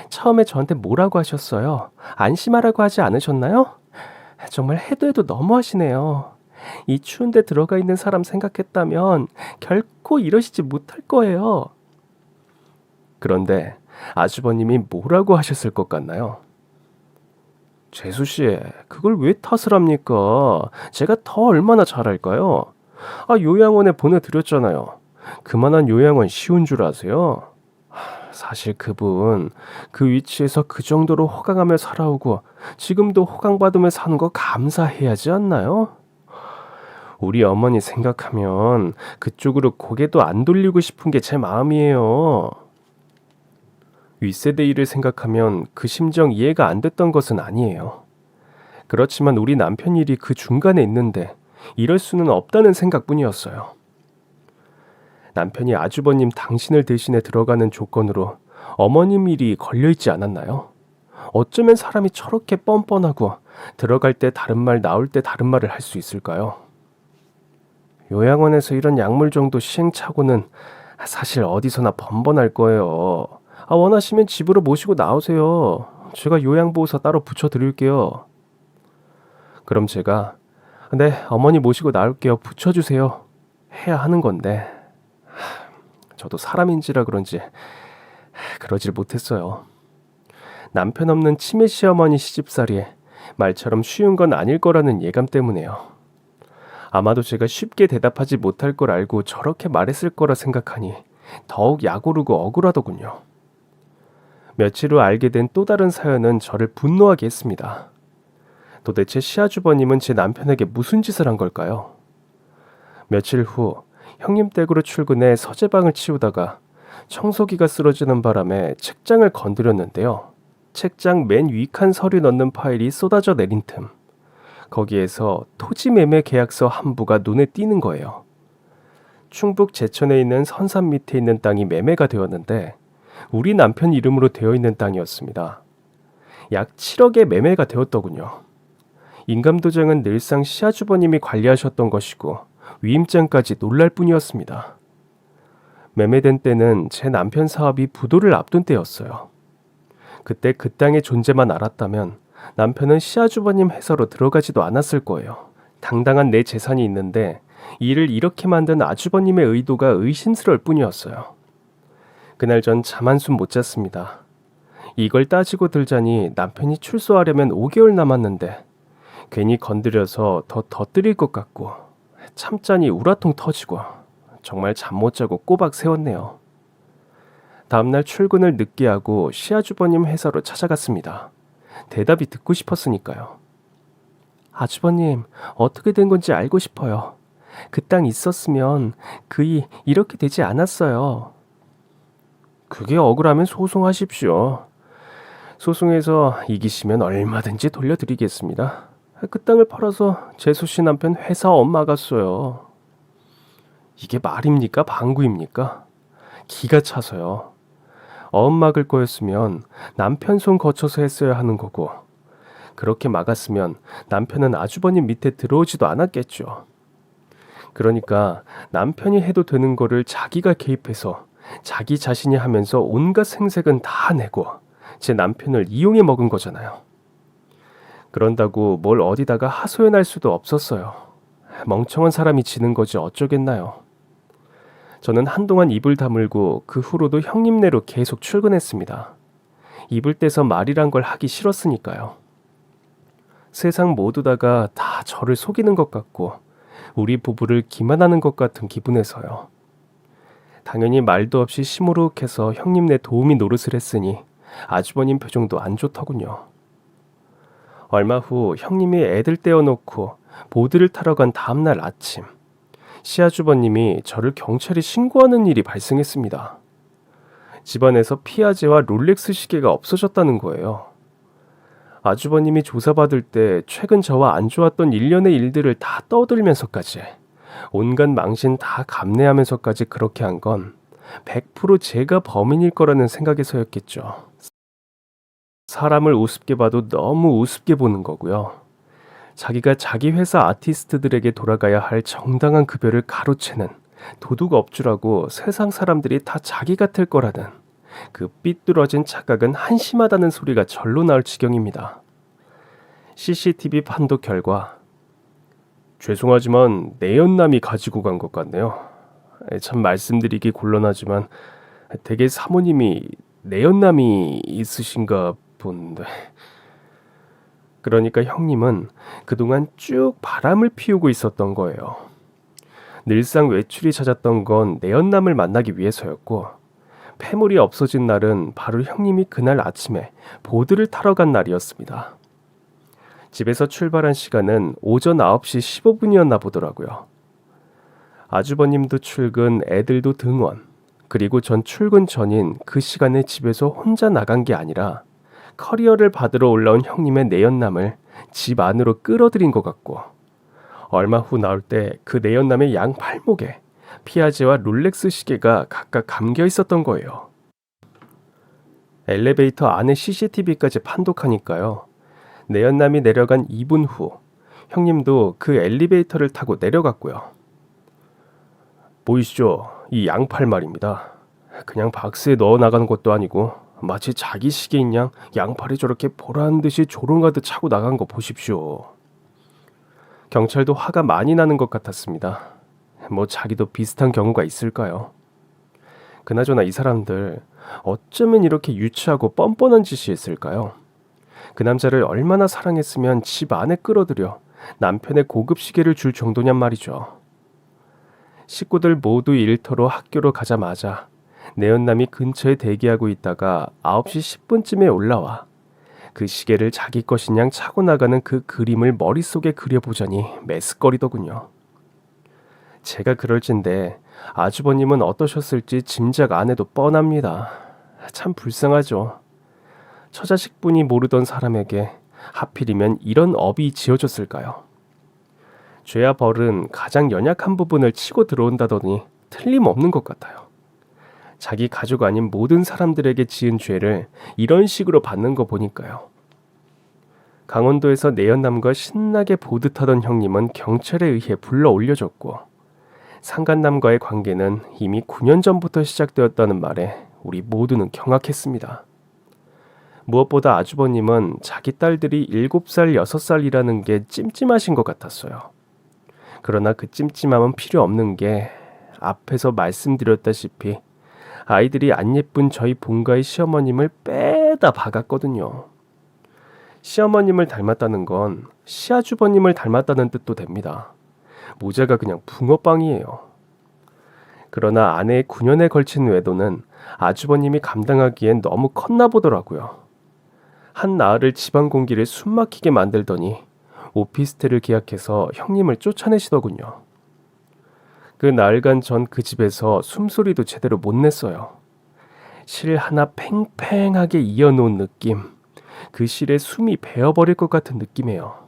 처음에 저한테 뭐라고 하셨어요? 안심하라고 하지 않으셨나요? 정말 해도 해도 너무하시네요. 이 추운 데 들어가 있는 사람 생각했다면 결코 이러시지 못할 거예요. 그런데 아주버님이 뭐라고 하셨을 것 같나요? 재수씨, 그걸 왜 탓을 합니까? 제가 더 얼마나 잘할까요? 요양원에 보내드렸잖아요. 그만한 요양원 쉬운 줄 아세요? 사실 그분 그 위치에서 그 정도로 호강하며 살아오고 지금도 호강받으며 사는 거 감사해야지 않나요? 우리 어머니 생각하면 그쪽으로 고개도 안 돌리고 싶은 게 제 마음이에요. 윗세대 일을 생각하면 그 심정 이해가 안 됐던 것은 아니에요. 그렇지만 우리 남편 일이 그 중간에 있는데 이럴 수는 없다는 생각뿐이었어요. 남편이 아주버님 당신을 대신해 들어가는 조건으로 어머님 일이 걸려있지 않았나요? 어쩌면 사람이 저렇게 뻔뻔하고 들어갈 때 다른 말 나올 때 다른 말을 할 수 있을까요? 요양원에서 이런 약물 정도 시행착오는 사실 어디서나 번번할 거예요. 원하시면 집으로 모시고 나오세요. 제가 요양보호사 따로 붙여드릴게요. 그럼 제가 네, 어머니 모시고 나올게요. 붙여주세요. 해야 하는 건데 저도 사람인지라 그런지 그러질 못했어요. 남편 없는 치매 시어머니 시집살이에 말처럼 쉬운 건 아닐 거라는 예감 때문에요. 아마도 제가 쉽게 대답하지 못할 걸 알고 저렇게 말했을 거라 생각하니 더욱 약오르고 억울하더군요. 며칠 후 알게 된 또 다른 사연은 저를 분노하게 했습니다. 도대체 시아주버님은 제 남편에게 무슨 짓을 한 걸까요? 며칠 후 형님 댁으로 출근해 서재방을 치우다가 청소기가 쓰러지는 바람에 책장을 건드렸는데요. 책장 맨 위칸 서류 넣는 파일이 쏟아져 내린 틈. 거기에서 토지 매매 계약서 한 부가 눈에 띄는 거예요. 충북 제천에 있는 선산 밑에 있는 땅이 매매가 되었는데 우리 남편 이름으로 되어 있는 땅이었습니다. 약 7억에 매매가 되었더군요. 인감도장은 늘상 시아주버님이 관리하셨던 것이고 위임장까지 놀랄 뿐이었습니다. 매매된 때는 제 남편 사업이 부도를 앞둔 때였어요. 그때 그 땅의 존재만 알았다면 남편은 시아주버님 회사로 들어가지도 않았을 거예요. 당당한 내 재산이 있는데 이를 이렇게 만든 아주버님의 의도가 의심스러울 뿐이었어요. 그날 전 잠 한숨 못 잤습니다. 이걸 따지고 들자니 남편이 출소하려면 5개월 남았는데 괜히 건드려서 더 터뜨릴 것 같고 참자니 우라통 터지고 정말 잠 못 자고 꼬박 세웠네요. 다음날 출근을 늦게 하고 시아주버님 회사로 찾아갔습니다. 대답이 듣고 싶었으니까요. 아주버님, 어떻게 된 건지 알고 싶어요. 그 땅 있었으면 그이 이렇게 되지 않았어요. 그게 억울하면 소송하십시오. 소송해서 이기시면 얼마든지 돌려드리겠습니다. 그 땅을 팔아서 재수 씨 남편 회사 엄마갔어요. 이게 말입니까? 방구입니까? 기가 차서요. 어음 막을 거였으면 남편 손 거쳐서 했어야 하는 거고 그렇게 막았으면 남편은 아주버님 밑에 들어오지도 않았겠죠. 그러니까 남편이 해도 되는 거를 자기가 개입해서 자기 자신이 하면서 온갖 생색은 다 내고 제 남편을 이용해 먹은 거잖아요. 그런다고 뭘 어디다가 하소연할 수도 없었어요. 멍청한 사람이 지는 거지 어쩌겠나요. 저는 한동안 입을 다물고 그 후로도 형님네로 계속 출근했습니다. 입을 떼서 말이란 걸 하기 싫었으니까요. 세상 모두 다가 다 저를 속이는 것 같고 우리 부부를 기만하는 것 같은 기분에서요. 당연히 말도 없이 시무룩해서 형님네 도우미 노릇을 했으니 아주버님 표정도 안 좋더군요. 얼마 후 형님이 애들 떼어놓고 보드를 타러 간 다음날 아침 시아주버님이 저를 경찰에 신고하는 일이 발생했습니다. 집안에서 피아제와 롤렉스 시계가 없어졌다는 거예요. 아주버님이 조사받을 때 최근 저와 안 좋았던 일련의 일들을 다 떠들면서까지 온갖 망신 다 감내하면서까지 그렇게 한 건 100% 제가 범인일 거라는 생각에서였겠죠. 사람을 우습게 봐도 너무 우습게 보는 거고요. 자기가 자기 회사 아티스트들에게 돌아가야 할 정당한 급여를 가로채는 도둑 업주라고 세상 사람들이 다 자기 같을 거라는 그 삐뚤어진 착각은 한심하다는 소리가 절로 나올 지경입니다. CCTV 판독 결과 죄송하지만 내연남이 가지고 간 것 같네요. 참 말씀드리기 곤란하지만 되게 사모님이 내연남이 있으신가 본데. 그러니까 형님은 그동안 쭉 바람을 피우고 있었던 거예요. 늘상 외출이 잦았던 건 내연남을 만나기 위해서였고 폐물이 없어진 날은 바로 형님이 그날 아침에 보드를 타러 간 날이었습니다. 집에서 출발한 시간은 오전 9시 15분이었나 보더라고요. 아주버님도 출근, 애들도 등원, 그리고 전 출근 전인 그 시간에 집에서 혼자 나간 게 아니라 커리어를 받으러 올라온 형님의 내연남을 집 안으로 끌어들인 것 같고 얼마 후 나올 때 그 내연남의 양 팔목에 피아제와 롤렉스 시계가 각각 감겨 있었던 거예요. 엘리베이터 안에 CCTV까지 판독하니까요. 내연남이 내려간 2분 후 형님도 그 엘리베이터를 타고 내려갔고요. 보이시죠? 이 양팔 말입니다. 그냥 박스에 넣어 나가는 것도 아니고 마치 자기 시계인 양 양팔이 저렇게 보란 듯이 조롱하듯 차고 나간 거 보십시오. 경찰도 화가 많이 나는 것 같았습니다. 뭐 자기도 비슷한 경우가 있을까요? 그나저나 이 사람들 어쩌면 이렇게 유치하고 뻔뻔한 짓이 있을까요? 그 남자를 얼마나 사랑했으면 집 안에 끌어들여 남편의 고급 시계를 줄 정도냔 말이죠. 식구들 모두 일터로 학교로 가자마자 내연남이 근처에 대기하고 있다가 9시 10분쯤에 올라와 그 시계를 자기 것인 양 차고 나가는 그 그림을 머릿속에 그려보자니 메스꺼리더군요. 제가 그럴진데 아주버님은 어떠셨을지 짐작 안 해도 뻔합니다. 참 불쌍하죠. 처자식분이 모르던 사람에게 하필이면 이런 업이 지어졌을까요? 죄와 벌은 가장 연약한 부분을 치고 들어온다더니 틀림없는 것 같아요. 자기 가족 아닌 모든 사람들에게 지은 죄를 이런 식으로 받는 거 보니까요. 강원도에서 내연남과 신나게 보드 타던 형님은 경찰에 의해 불러 올려졌고, 상간남과의 관계는 이미 9년 전부터 시작되었다는 말에 우리 모두는 경악했습니다. 무엇보다 아주버님은 자기 딸들이 7살, 6살이라는 게 찜찜하신 것 같았어요. 그러나 그 찜찜함은 필요 없는 게 앞에서 말씀드렸다시피 아이들이 안 예쁜 저희 본가의 시어머님을 빼다 박았거든요. 시어머님을 닮았다는 건 시아주버님을 닮았다는 뜻도 됩니다. 모자가 그냥 붕어빵이에요. 그러나 아내의 9년에 걸친 외도는 아주버님이 감당하기엔 너무 컸나 보더라고요. 한 나흘을 집안 공기를 숨막히게 만들더니 오피스텔을 계약해서 형님을 쫓아내시더군요. 그 나흘간 전 그 집에서 숨소리도 제대로 못 냈어요. 실 하나 팽팽하게 이어놓은 느낌, 그 실에 숨이 베어버릴 것 같은 느낌이에요.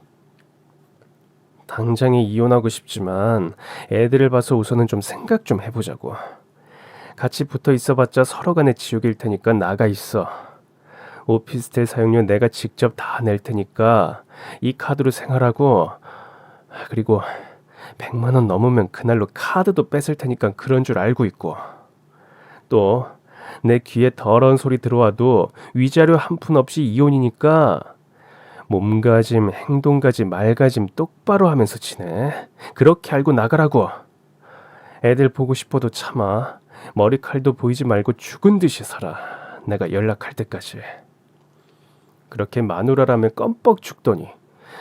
당장에 이혼하고 싶지만 애들을 봐서 우선은 좀 생각 좀 해보자고. 같이 붙어 있어봤자 서로 간의 지옥일 테니까 나가 있어. 오피스텔 사용료 내가 직접 다 낼 테니까 이 카드로 생활하고, 그리고 100만 원 넘으면 그날로 카드도 뺏을 테니까 그런 줄 알고 있고, 또 내 귀에 더러운 소리 들어와도 위자료 한 푼 없이 이혼이니까 몸가짐, 행동가짐, 말가짐 똑바로 하면서 지내. 그렇게 알고 나가라고. 애들 보고 싶어도 참아. 머리칼도 보이지 말고 죽은 듯이 살아. 내가 연락할 때까지. 그렇게 마누라라면 껌뻑 죽더니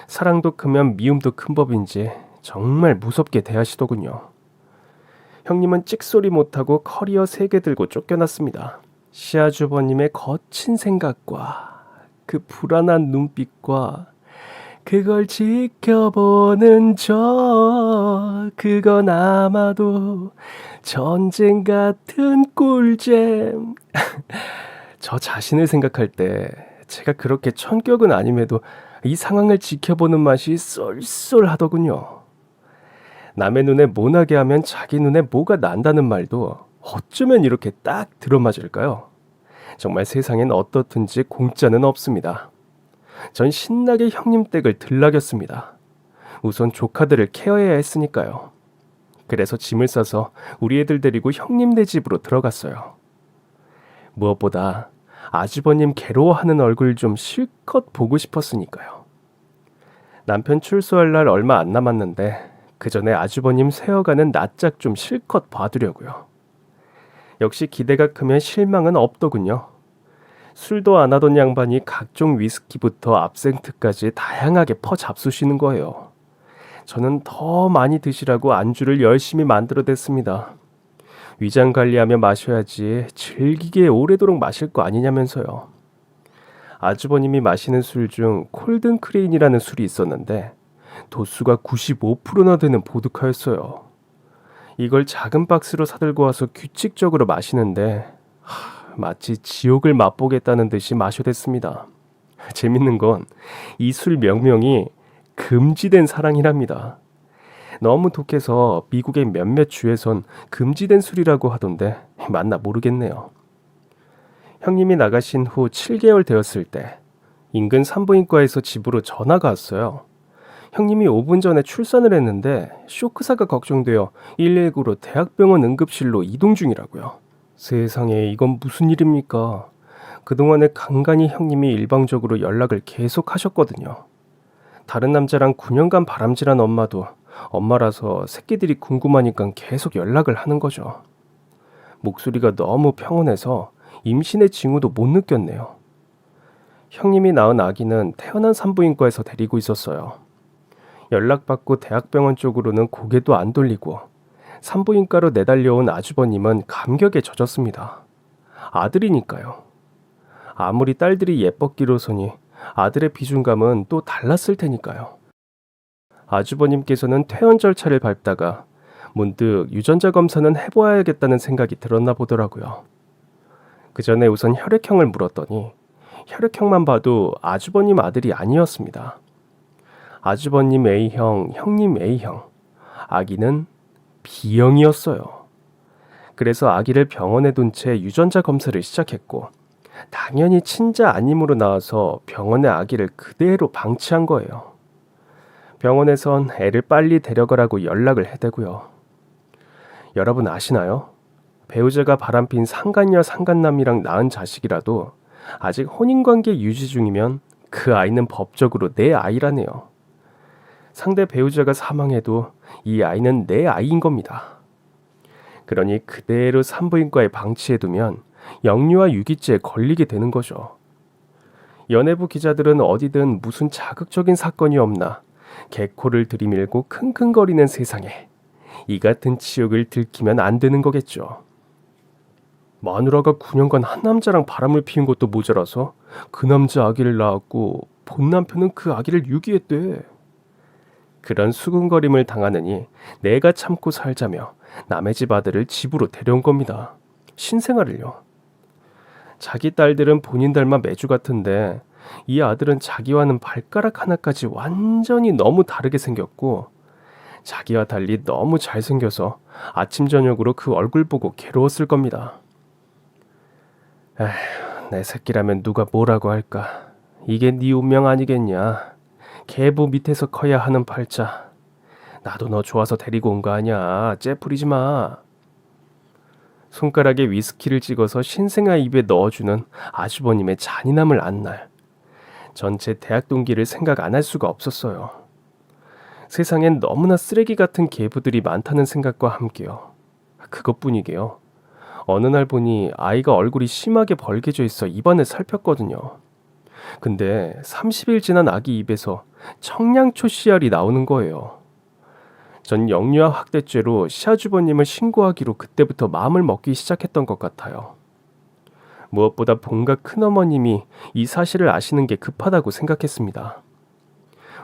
사랑도 크면 미움도 큰 법인지 정말 무섭게 대하시더군요. 형님은 찍소리 못하고 커리어 3개 들고 쫓겨났습니다. 시아주버님의 거친 생각과 그 불안한 눈빛과 그걸 지켜보는 그건 아마도 전쟁 같은 꿀잼. 저 자신을 생각할 때 제가 그렇게 천격은 아님에도 이 상황을 지켜보는 맛이 쏠쏠하더군요. 남의 눈에 모나게 하면 자기 눈에 뭐가 난다는 말도 어쩌면 이렇게 딱 들어맞을까요? 정말 세상엔 어떻든지 공짜는 없습니다. 전 신나게 형님 댁을 들락였습니다. 우선 조카들을 케어해야 했으니까요. 그래서 짐을 싸서 우리 애들 데리고 형님네 집으로 들어갔어요. 무엇보다 아주버님 괴로워하는 얼굴 좀 실컷 보고 싶었으니까요. 남편 출소할 날 얼마 안 남았는데 그 전에 아주버님 세어가는 낯짝 좀 실컷 봐두려고요. 역시 기대가 크면 실망은 없더군요. 술도 안 하던 양반이 각종 위스키부터 압생트까지 다양하게 퍼잡수시는 거예요. 저는 더 많이 드시라고 안주를 열심히 만들어댔습니다. 위장 관리하며 마셔야지 즐기게 오래도록 마실 거 아니냐면서요. 아주버님이 마시는 술 중 콜든크레인이라는 술이 있었는데 도수가 95%나 되는 보드카였어요. 이걸 작은 박스로 사들고 와서 규칙적으로 마시는데 마치 지옥을 맛보겠다는 듯이 마셔댔습니다. 재밌는 건 이 술 명명이 금지된 사랑이랍니다. 너무 독해서 미국의 몇몇 주에선 금지된 술이라고 하던데 맞나 모르겠네요. 형님이 나가신 후 7개월 되었을 때 인근 산부인과에서 집으로 전화가 왔어요. 형님이 5분 전에 출산을 했는데 쇼크사가 걱정되어 119로 대학병원 응급실로 이동 중이라고요. 세상에 이건 무슨 일입니까? 그동안에 간간히 형님이 일방적으로 연락을 계속 하셨거든요. 다른 남자랑 9년간 바람질한 엄마도 엄마라서 새끼들이 궁금하니까 계속 연락을 하는 거죠. 목소리가 너무 평온해서 임신의 징후도 못 느꼈네요. 형님이 낳은 아기는 태어난 산부인과에서 데리고 있었어요. 연락받고 대학병원 쪽으로는 고개도 안 돌리고 산부인과로 내달려온 아주버님은 감격에 젖었습니다. 아들이니까요. 아무리 딸들이 예뻤기로서니 아들의 비중감은 또 달랐을 테니까요. 아주버님께서는 퇴원 절차를 밟다가 문득 유전자 검사는 해봐야겠다는 생각이 들었나 보더라고요. 그 전에 우선 혈액형을 물었더니 혈액형만 봐도 아주버님 아들이 아니었습니다. 아주버님 A형, 형님 A형, 아기는 B형이었어요. 그래서 아기를 병원에 둔 채 유전자 검사를 시작했고 당연히 친자 아님으로 나와서 병원에 아기를 그대로 방치한 거예요. 병원에선 애를 빨리 데려가라고 연락을 해대고요. 여러분 아시나요? 배우자가 바람핀 상간녀 상간남이랑 낳은 자식이라도 아직 혼인관계 유지 중이면 그 아이는 법적으로 내 아이라네요. 상대 배우자가 사망해도 이 아이는 내 아이인 겁니다. 그러니 그대로 산부인과에 방치해두면 영유아 유기죄에 걸리게 되는 거죠. 연예부 기자들은 어디든 무슨 자극적인 사건이 없나 개코를 들이밀고 킁킁거리는 세상에 이 같은 치욕을 들키면 안 되는 거겠죠. 마누라가 9년간 한 남자랑 바람을 피운 것도 모자라서 그 남자 아기를 낳았고 본 남편은 그 아기를 유기했대. 그런 수군거림을 당하느니 내가 참고 살자며 남의 집 아들을 집으로 데려온 겁니다. 신생아를요. 자기 딸들은 본인 닮아 매주 같은데 이 아들은 자기와는 발가락 하나까지 완전히 너무 다르게 생겼고 자기와 달리 너무 잘생겨서 아침 저녁으로 그 얼굴 보고 괴로웠을 겁니다. 에휴, 내 새끼라면 누가 뭐라고 할까. 이게 네 운명 아니겠냐. 계부 밑에서 커야 하는 팔자. 나도 너 좋아서 데리고 온 거 아니야. 째부리지 마. 손가락에 위스키를 찍어서 신생아 입에 넣어주는 아주버님의 잔인함을 안 날. 전체 대학 동기를 생각 안 할 수가 없었어요. 세상엔 너무나 쓰레기 같은 계부들이 많다는 생각과 함께요. 그것뿐이게요. 어느 날 보니 아이가 얼굴이 심하게 벌개져 있어 입안을 살폈거든요. 근데 30일 지난 아기 입에서 청양초 씨알이 나오는 거예요. 전 영유아 학대죄로 시아주버님을 신고하기로 그때부터 마음을 먹기 시작했던 것 같아요. 무엇보다 본가 큰어머님이 이 사실을 아시는 게 급하다고 생각했습니다.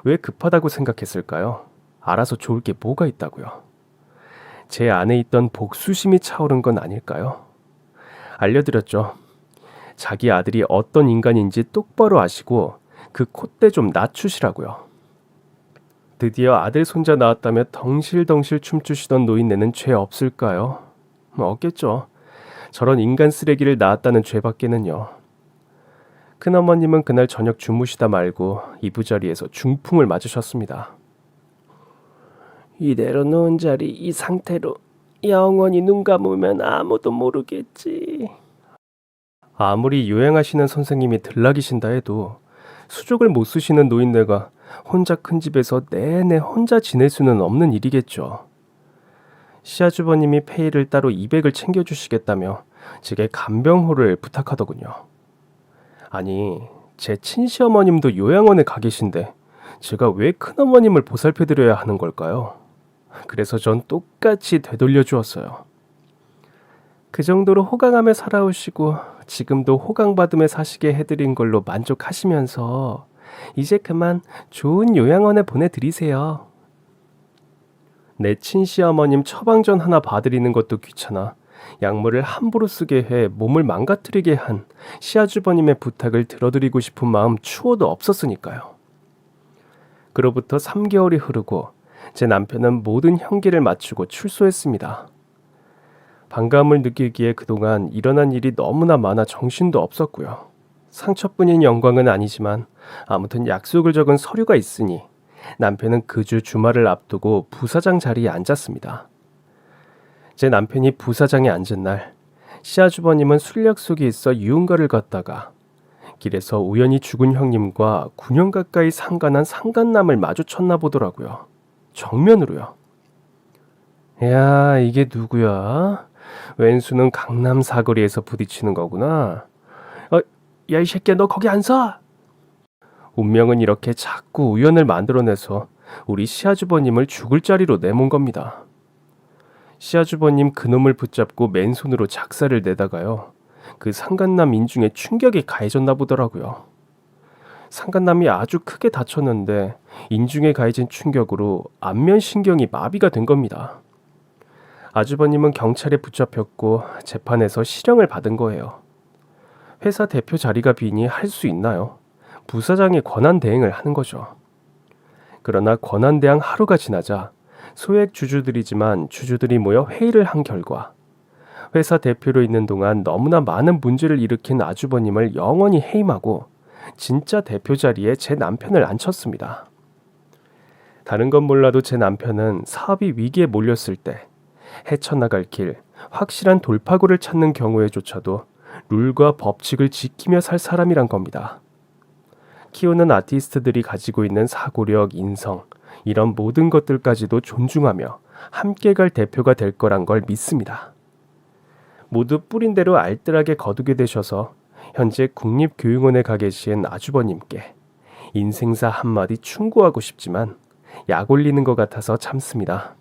왜 급하다고 생각했을까요? 알아서 좋을 게 뭐가 있다고요. 제 안에 있던 복수심이 차오른 건 아닐까요? 알려드렸죠. 자기 아들이 어떤 인간인지 똑바로 아시고 그 콧대 좀 낮추시라고요. 드디어 아들 손자 낳았다며 덩실덩실 춤추시던 노인네는 죄 없을까요? 없겠죠. 저런 인간 쓰레기를 낳았다는 죄밖에는요. 큰어머님은 그날 저녁 주무시다 말고 이부자리에서 중풍을 맞으셨습니다. 이대로 누운 자리 이 상태로 영원히 눈 감으면 아무도 모르겠지. 아무리 요양하시는 선생님이 들락이신다 해도 수족을 못 쓰시는 노인네가 혼자 큰 집에서 내내 혼자 지낼 수는 없는 일이겠죠. 시아주버님이 페이를 따로 200을 챙겨주시겠다며 제게 간병호를 부탁하더군요. 아니, 제 친시어머님도 요양원에 가 계신데 제가 왜 큰어머님을 보살펴드려야 하는 걸까요? 그래서 전 똑같이 되돌려 주었어요. 그 정도로 호강하며 살아오시고 지금도 호강받으며 사시게 해드린 걸로 만족하시면서 이제 그만 좋은 요양원에 보내드리세요. 내 친시어머님 처방전 하나 봐드리는 것도 귀찮아 약물을 함부로 쓰게 해 몸을 망가뜨리게 한 시아주버님의 부탁을 들어드리고 싶은 마음 추호도 없었으니까요. 그로부터 3개월이 흐르고 제 남편은 모든 형기를 마치고 출소했습니다. 반감을 느끼기에 그동안 일어난 일이 너무나 많아 정신도 없었고요. 상처뿐인 영광은 아니지만 아무튼 약속을 적은 서류가 있으니 남편은 그 주 주말을 앞두고 부사장 자리에 앉았습니다. 제 남편이 부사장에 앉은 날 시아주버님은 술 약속이 있어 유흥가를 갔다가 길에서 우연히 죽은 형님과 9년 가까이 상간한 상간남을 마주쳤나 보더라고요. 정면으로요. 야, 이게 누구야? 왼수는 강남 사거리에서 부딪히는 거구나. 야, 이 새끼야, 너 거기 안 서! 운명은 이렇게 자꾸 우연을 만들어내서 우리 시아주버님을 죽을 자리로 내몬 겁니다. 시아주버님 그놈을 붙잡고 맨손으로 작사를 내다가요. 그 상간남 인중에 충격이 가해졌나 보더라고요. 상간남이 아주 크게 다쳤는데 인중에 가해진 충격으로 안면신경이 마비가 된 겁니다. 아주버님은 경찰에 붙잡혔고 재판에서 실형을 받은 거예요. 회사 대표 자리가 비니 할 수 있나요? 부사장이 권한 대행을 하는 거죠. 그러나 권한 대행 하루가 지나자 소액 주주들이지만 주주들이 모여 회의를 한 결과 회사 대표로 있는 동안 너무나 많은 문제를 일으킨 아주버님을 영원히 해임하고 진짜 대표 자리에 제 남편을 앉혔습니다. 다른 건 몰라도 제 남편은 사업이 위기에 몰렸을 때 헤쳐나갈 길, 확실한 돌파구를 찾는 경우에조차도 룰과 법칙을 지키며 살 사람이란 겁니다. 키우는 아티스트들이 가지고 있는 사고력, 인성, 이런 모든 것들까지도 존중하며 함께 갈 대표가 될 거란 걸 믿습니다. 모두 뿌린 대로 알뜰하게 거두게 되셔서 현재 국립교육원에 가 계신 아주버님께 인생사 한마디 충고하고 싶지만 약 올리는 것 같아서 참습니다.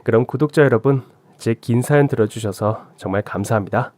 그럼 구독자 여러분, 제 긴 사연 들어주셔서 정말 감사합니다.